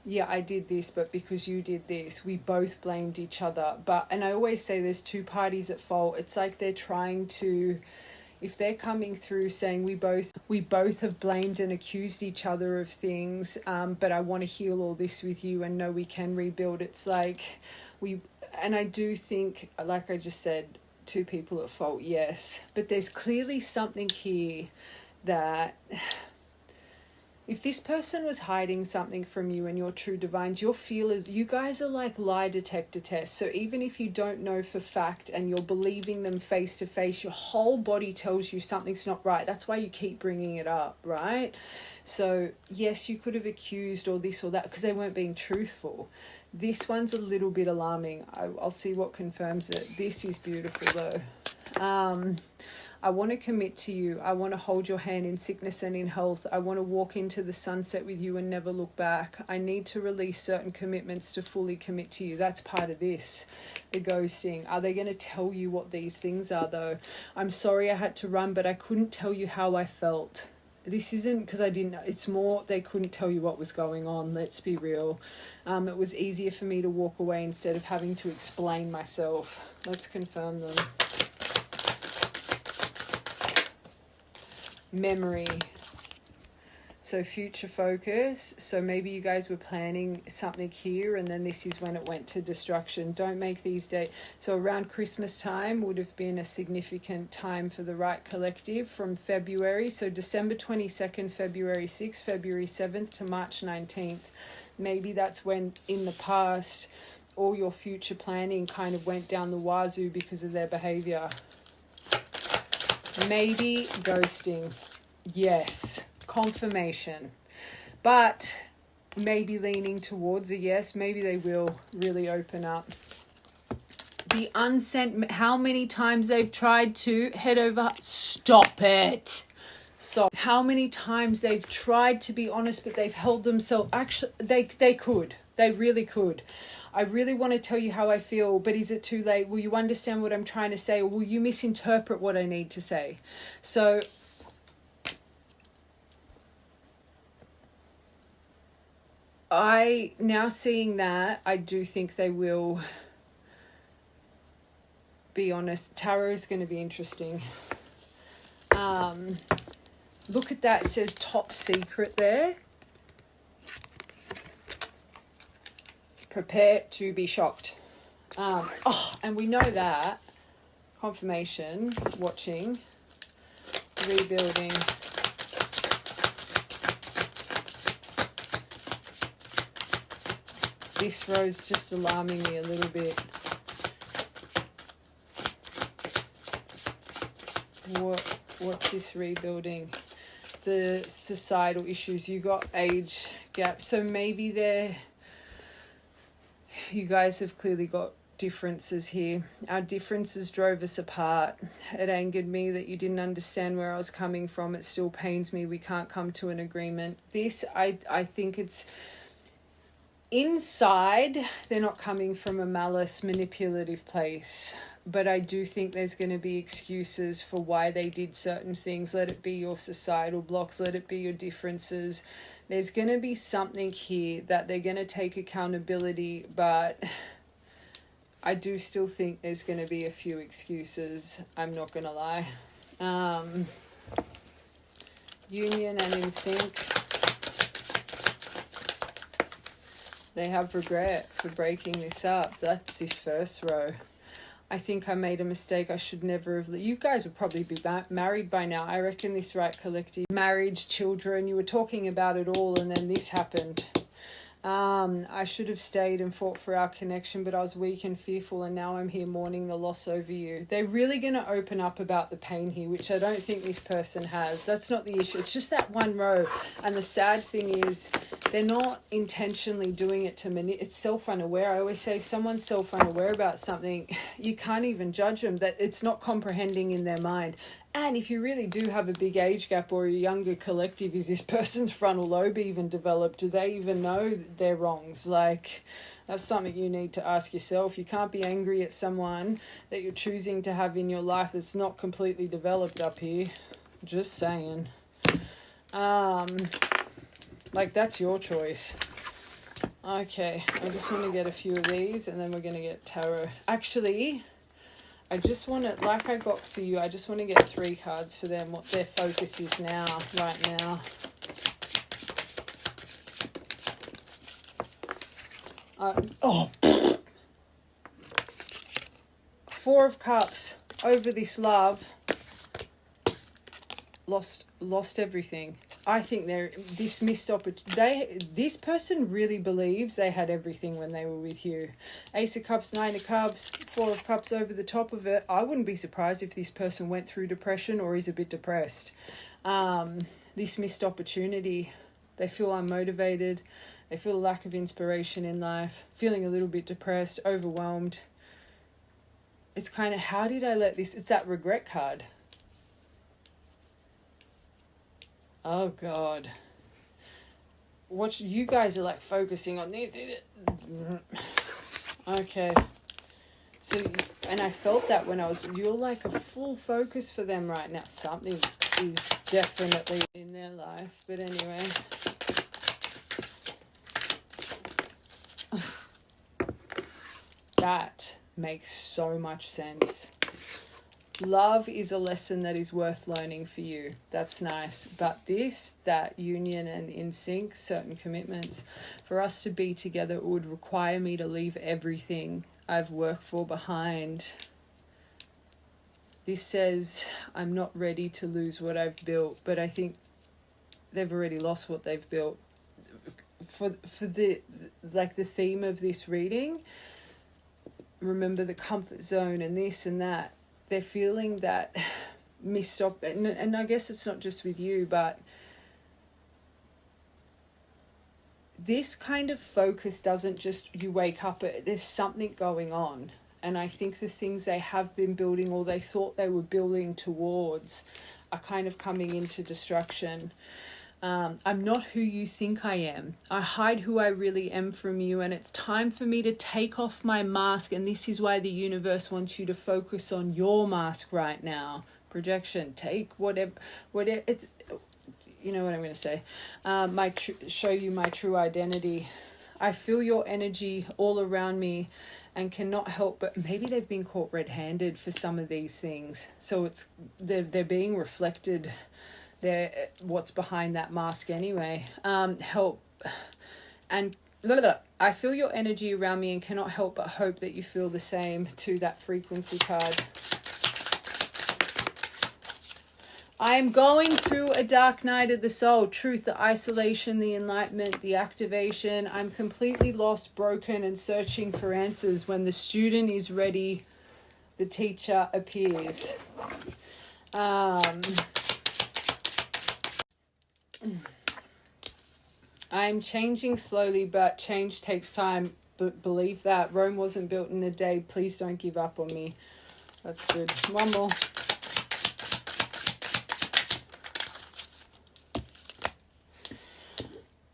Speaker 1: yeah, I did this, but because you did this, we both blamed each other. And I always say there's 2 parties at fault. It's like they're trying to, if they're coming through saying we both have blamed and accused each other of things, but I want to heal all this with you and know we can rebuild. It's like and I do think, like I just said, 2 people at fault, yes. But there's clearly something here that If this person was hiding something from you and your true divines, your feelers, you guys are like lie detector tests. So even if you don't know for fact and you're believing them face to face, your whole body tells you something's not right. That's why you keep bringing it up, right? So yes, you could have accused or this or that because they weren't being truthful. This one's a little bit alarming. I'll see what confirms it. This is beautiful though. I want to commit to you. I want to hold your hand in sickness and in health. I want to walk into the sunset with you and never look back. I need to release certain commitments to fully commit to you. That's part of this, the ghosting. Are they going to tell you what these things are though? I'm sorry I had to run, but I couldn't tell you how I felt. This isn't because I didn't know. It's more they couldn't tell you what was going on. Let's be real. It was easier for me to walk away instead of having to explain myself. Let's confirm them. Memory. So future focus. So maybe you guys were planning something here and then this is when it went to destruction. Don't make these dates. So around Christmas time would have been a significant time for the right collective from February. So December 22nd, February 6th, February 7th to March 19th. Maybe that's when in the past all your future planning kind of went down the wazoo because of their behavior. Maybe ghosting. Yes. Confirmation. But maybe leaning towards a yes. Maybe they will really open up. The unsent, how many times they've tried to head over. Stop it. So how many times they've tried to be honest, but they've held themselves. Actually, they could. They really could. I really want to tell you how I feel, but is it too late? Will you understand what I'm trying to say, or will you misinterpret what I need to say? So I, now seeing that, I do think they will be honest. Tarot is going to be interesting. Look at that. It says top secret there. Prepare to be shocked. And we know that. Confirmation. Watching. Rebuilding. This row's just alarming me a little bit. What's this rebuilding? The societal issues. You got age gap. So maybe you guys have clearly got differences here. Our differences drove us apart. It angered me that you didn't understand where I was coming from. It still pains me we can't come to an agreement. This, I think it's inside, they're not coming from a malice, manipulative place. But I do think there's going to be excuses for why they did certain things. Let it be your societal blocks. Let it be your differences. There's going to be something here that they're going to take accountability, but I do still think there's going to be a few excuses. I'm not going to lie. Union and in sync. They have regret for breaking this up. That's this first row. I think I made a mistake. I should never have. You guys would probably be married by now. I reckon this right collective. Marriage, children, you were talking about it all and then this happened. I should have stayed and fought for our connection, but I was weak and fearful, and now I'm here mourning the loss over you. They're really going to open up about the pain here, which I don't think this person has. That's not the issue. It's just that one row. And the sad thing is they're not intentionally doing it to it's self-unaware. I always say if someone's self-unaware about something, you can't even judge them, that it's not comprehending in their mind. And if you really do have a big age gap or a younger collective, is this person's frontal lobe even developed? Do they even know their wrongs? Like, that's something you need to ask yourself. You can't be angry at someone that you're choosing to have in your life that's not completely developed up here. Just saying. Like, that's your choice. Okay, I just want to get a few of these and then we're going to get tarot. Actually, I just want to, like I got for you, I just want to get 3 cards for them, what their focus is now, right now. Four of Cups, over this love. lost everything. I think this missed opportunity. This person really believes they had everything when they were with you. Ace of Cups, Nine of Cups, Four of Cups over the top of it. I wouldn't be surprised if this person went through depression or is a bit depressed. This missed opportunity. They feel unmotivated. They feel a lack of inspiration in life. Feeling a little bit depressed, overwhelmed. It's kind of, how did I let this... It's that regret card. Oh, God. What you guys are like focusing on this. Okay. So, and I felt that when you're like a full focus for them right now. Something is definitely in their life. But anyway. That makes so much sense. Love is a lesson that is worth learning for you. That's nice. But that union and in sync, certain commitments, for us to be together, it would require me to leave everything I've worked for behind. This says I'm not ready to lose what I've built, but I think they've already lost what they've built. For the theme of this reading, remember the comfort zone and this and that. They're feeling that missed up, and I guess it's not just with you, but this kind of focus doesn't just, you wake up, there's something going on. And I think the things they have been building or they thought they were building towards are kind of coming into destruction. I'm not who you think I am. I hide who I really am from you, and it's time for me to take off my mask, and this is why the universe wants you to focus on your mask right now. Projection, take whatever it's, you know what I'm going to say. Show you my true identity. I feel your energy all around me and cannot help but, maybe they've been caught red-handed for some of these things. So they're being reflected. What's behind that mask anyway. Help. And I feel your energy around me and cannot help but hope that you feel the same, to that frequency card. I am going through a dark night of the soul. Truth, the isolation, the enlightenment, the activation. I'm completely lost, broken, and searching for answers. When the student is ready, the teacher appears. I'm changing slowly, but change takes time. But believe that. Rome wasn't built in a day. Please don't give up on me. That's good. One more.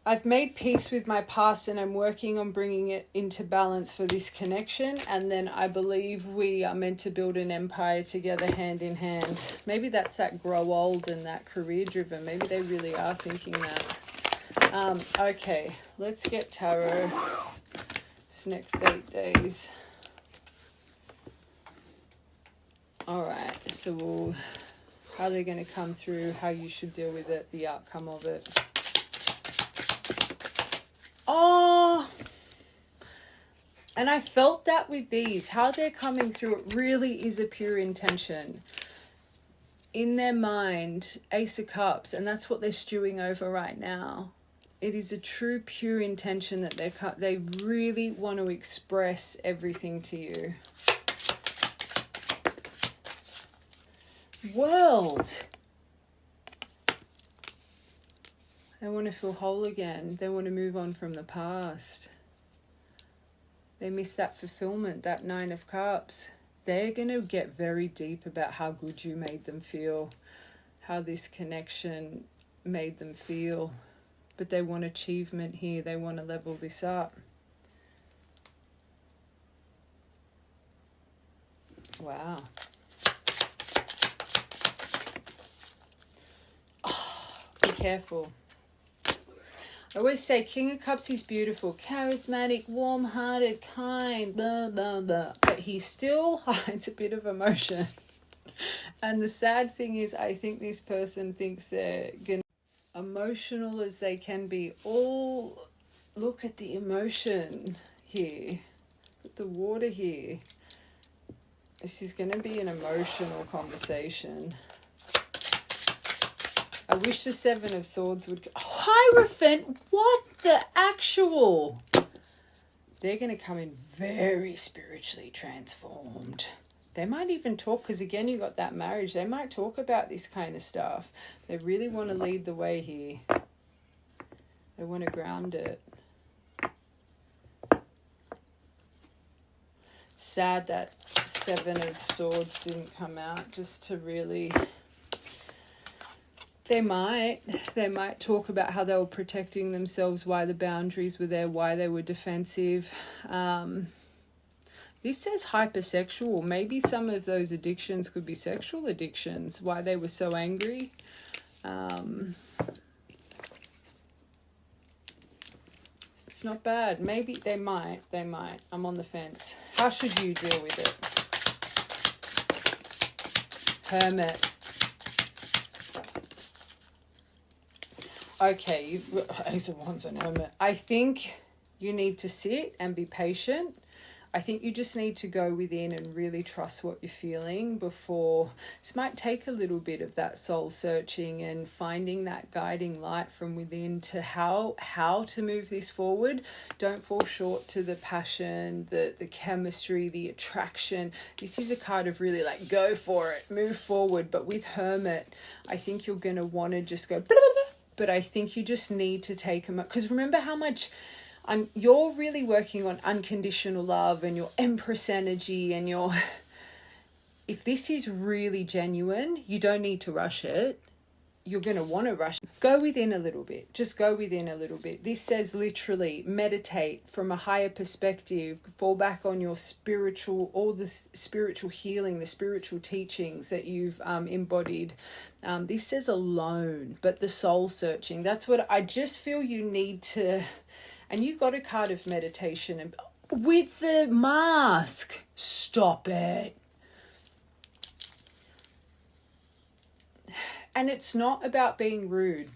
Speaker 1: I've made peace with my past and I'm working on bringing it into balance for this connection. And then I believe we are meant to build an empire together, hand in hand. Maybe that's that grow old and that career driven. Maybe they really are thinking that. Okay, let's get tarot. This next 8 days. All right, so how they're going to come through, how you should deal with it, the outcome of it. Oh, and I felt that with these, how they're coming through, it really is a pure intention. In their mind, Ace of Cups, and that's what they're stewing over right now. It is a true, pure intention that they really want to express everything to you. World. They want to feel whole again. They want to move on from the past. They miss that fulfillment, that Nine of Cups. They're going to get very deep about how good you made them feel, how this connection made them feel. But they want achievement here. They want to level this up. Wow. Oh, be careful. I always say King of Cups, he's beautiful, charismatic, warm-hearted, kind, blah, blah, blah. But he still hides a bit of emotion. And the sad thing is, I think this person thinks they're going to be emotional as they can be. Oh, look at the emotion here. Look at the water here. This is going to be an emotional conversation. I wish the Seven of Swords would... Hierophant, what the actual... They're going to come in very spiritually transformed. They might even talk, because again, you got that marriage. They might talk about this kind of stuff. They really want to lead the way here. They want to ground it. Sad that Seven of Swords didn't come out, just to really... They might talk about how they were protecting themselves, why the boundaries were there, why they were defensive. This says hypersexual. Maybe some of those addictions could be sexual addictions, why they were so angry. It's not bad. Maybe they might. I'm on the fence. How should you deal with it? Hermit. Okay, you've got Ace of Wands and Hermit. I think you need to sit and be patient. I think you just need to go within and really trust what you're feeling before. This might take a little bit of that soul searching and finding that guiding light from within to how to move this forward. Don't fall short to the passion, the chemistry, the attraction. This is a card of really like, go for it, move forward. But with Hermit, I think you're going to want to just go, blah, blah, blah. But I think you just need to take them, because remember how much you're really working on unconditional love and your Empress energy and your... If this is really genuine, you don't need to rush it. You're going to want to rush. Go within a little bit. Just go within a little bit. This says literally meditate from a higher perspective. Fall back on your spiritual, all the spiritual healing, the spiritual teachings that you've embodied. This says alone, but the soul searching. That's what I just feel you need to... And you got a card of meditation. And with the mask, stop it. And it's not about being rude.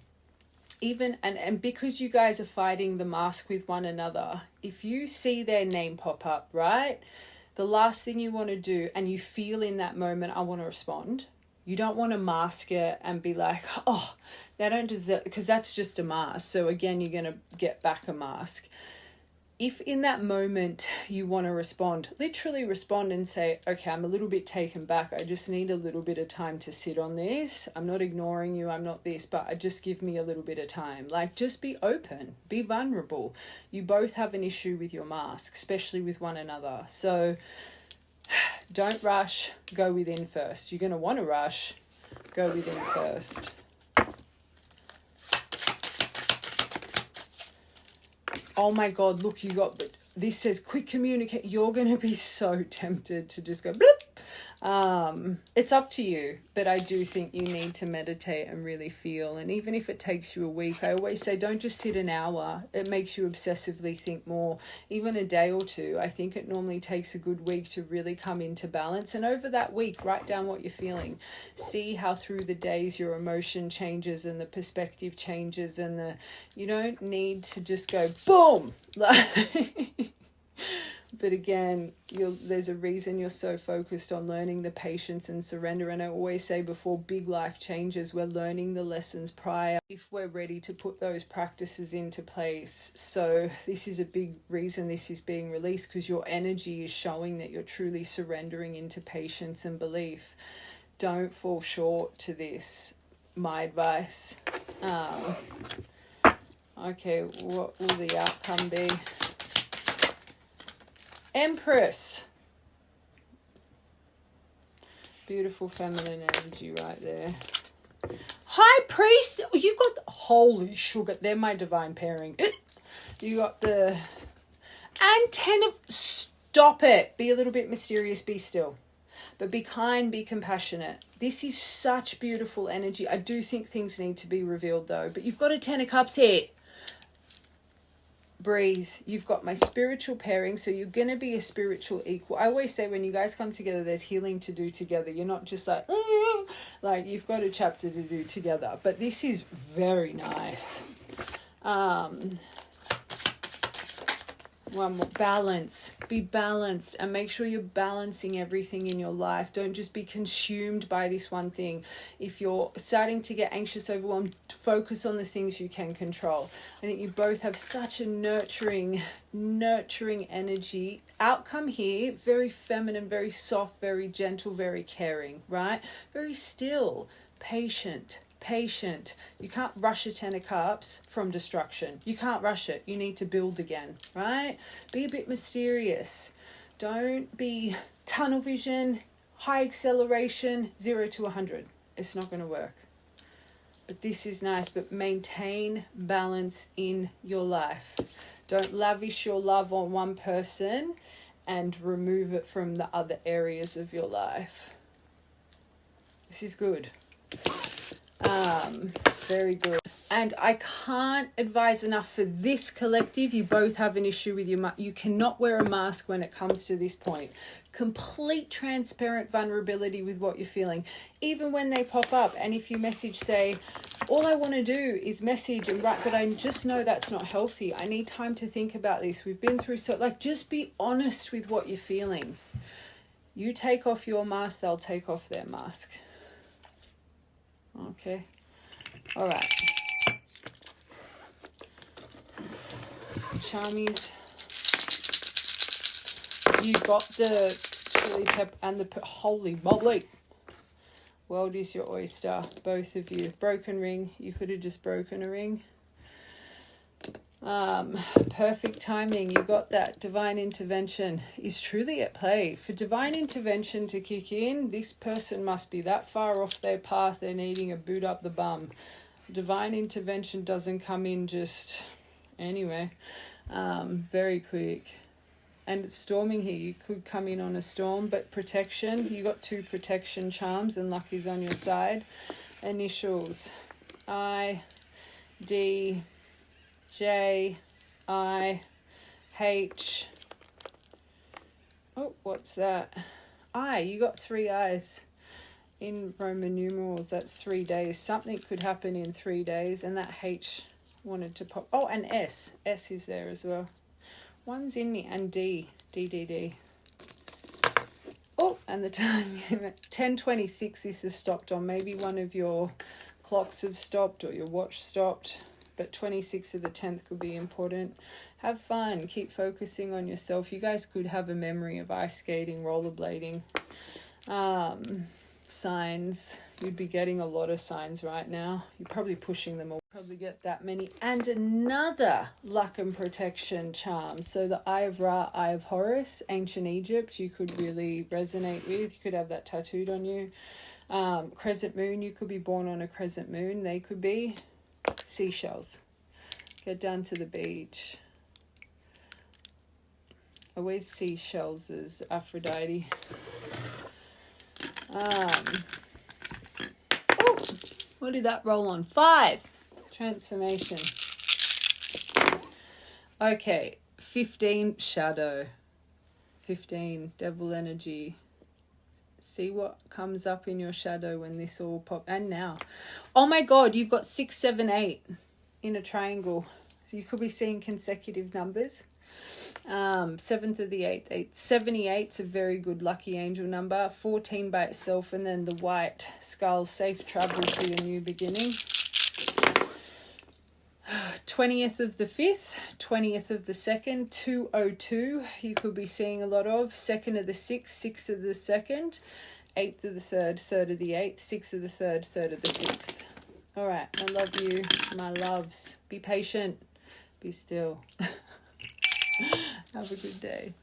Speaker 1: Even, and because you guys are fighting the mask with one another, if you see their name pop up, right? The last thing you want to do, and you feel in that moment, I want to respond. You don't want to mask it and be like, oh, they don't deserve, because that's just a mask. So again, you're going to get back a mask. If in that moment you want to respond, literally respond and say, okay, I'm a little bit taken back. I just need a little bit of time to sit on this. I'm not ignoring you. I'm not this, but just give me a little bit of time. Like, just be open, be vulnerable. You both have an issue with your mask, especially with one another. So don't rush, go within first. You're going to want to rush, go within first. Oh my God, look, you got, this says quick communicate. You're going to be so tempted to just go bloop. It's up to you, but I do think you need to meditate and really feel. And even if it takes you a week, I always say, don't just sit an hour. It makes you obsessively think more. Even a day or two. I think it normally takes a good week to really come into balance. And over that week, write down what you're feeling. See how through the days your emotion changes and the perspective changes, and you don't need to just go boom. But again, there's a reason you're so focused on learning the patience and surrender. And I always say, before big life changes, we're learning the lessons prior if we're ready to put those practices into place. So this is a big reason this is being released, because your energy is showing that you're truly surrendering into patience and belief. Don't fall short to this. My advice. Okay, what will the outcome be? Empress. Beautiful feminine energy right there. High Priest. You got, holy sugar. They're my divine pairing. You got the, and 10 of, stop it. Be a little bit mysterious. Be still. But be kind, be compassionate. This is such beautiful energy. I do think things need to be revealed though. But you've got a 10 of Cups here. Breathe. You've got my spiritual pairing, so you're going to be a spiritual equal. I always say when you guys come together, there's healing to do together. You're not just like you've got a chapter to do together. But this is very nice. One more. Balance. Be balanced and make sure you're balancing everything in your life. Don't just be consumed by this one thing. If you're starting to get anxious, overwhelmed, focus on the things you can control. I think you both have such a nurturing energy. Outcome here, very feminine, very soft, very gentle, very caring, right? Very still, patient. You can't rush a 10 of cups from destruction. You can't rush it. You need to build again, right? Be a bit mysterious. Don't be tunnel vision, high acceleration, 0 to 100. It's not going to work. But this is nice, but maintain balance in your life. Don't lavish your love on one person and remove it from the other areas of your life. This is good. Very good. And I can't advise enough for this collective. You both have an issue with you cannot wear a mask when it comes to this point. Complete transparent vulnerability with what you're feeling, even when they pop up. And if you message, say, all I want to do is message and write, but I just know that's not healthy. I need time to think about this. We've been through just be honest with what you're feeling. You take off your mask, they'll take off their mask. Okay. All right. Charmies. You got the chili pepper and the holy moly. World is your oyster, both of you. Broken ring. You could have just broken a ring. Perfect timing. You got that. Divine intervention is truly at play. For divine intervention to kick in, this person must be that far off their path they're needing a boot up the bum. Divine intervention doesn't come in just anyway. Very quick. And it's storming here. You could come in on a storm, but protection. You got 2 protection charms and luck is on your side. Initials. I, D, J, I, H. Oh, what's that? I. You got 3 eyes. In Roman numerals, that's 3 days. Something could happen in 3 days. And that H wanted to pop. Oh, and S. S is there as well. One's in me. And D. D. Oh, and the time. 10:26 this has stopped on. Maybe one of your clocks have stopped or your watch stopped. But 26 of the 10th could be important. Have fun. Keep focusing on yourself. You guys could have a memory of ice skating, rollerblading. Signs. You'd be getting a lot of signs right now. You're probably pushing them all. Probably get that many. And another luck and protection charm. So the Eye of Ra, Eye of Horus, ancient Egypt, you could really resonate with. You could have that tattooed on you. Crescent moon. You could be born on a crescent moon. They could be seashells. Get down to the beach. Always seashells as Aphrodite. Oh, what did that roll on? 5. Transformation. Okay, 15 shadow. 15 devil energy. See what comes up in your shadow when this all pop. And now, oh my God, you've got 6, 7, 8 in a triangle. So you could be seeing consecutive numbers. 7th of the 8th. 78's a very good lucky angel number. 14 by itself, and then the white skull, safe travel to a new beginning. 20th of the 5th, 20th of the 2nd, 202 you could be seeing a lot of. 2nd of the 6th, 6th of the 2nd, 8th of the 3rd, 3rd of the 8th, 6th of the 3rd, 3rd of the 6th. All right, I love you, my loves. Be patient, be still. Have a good day.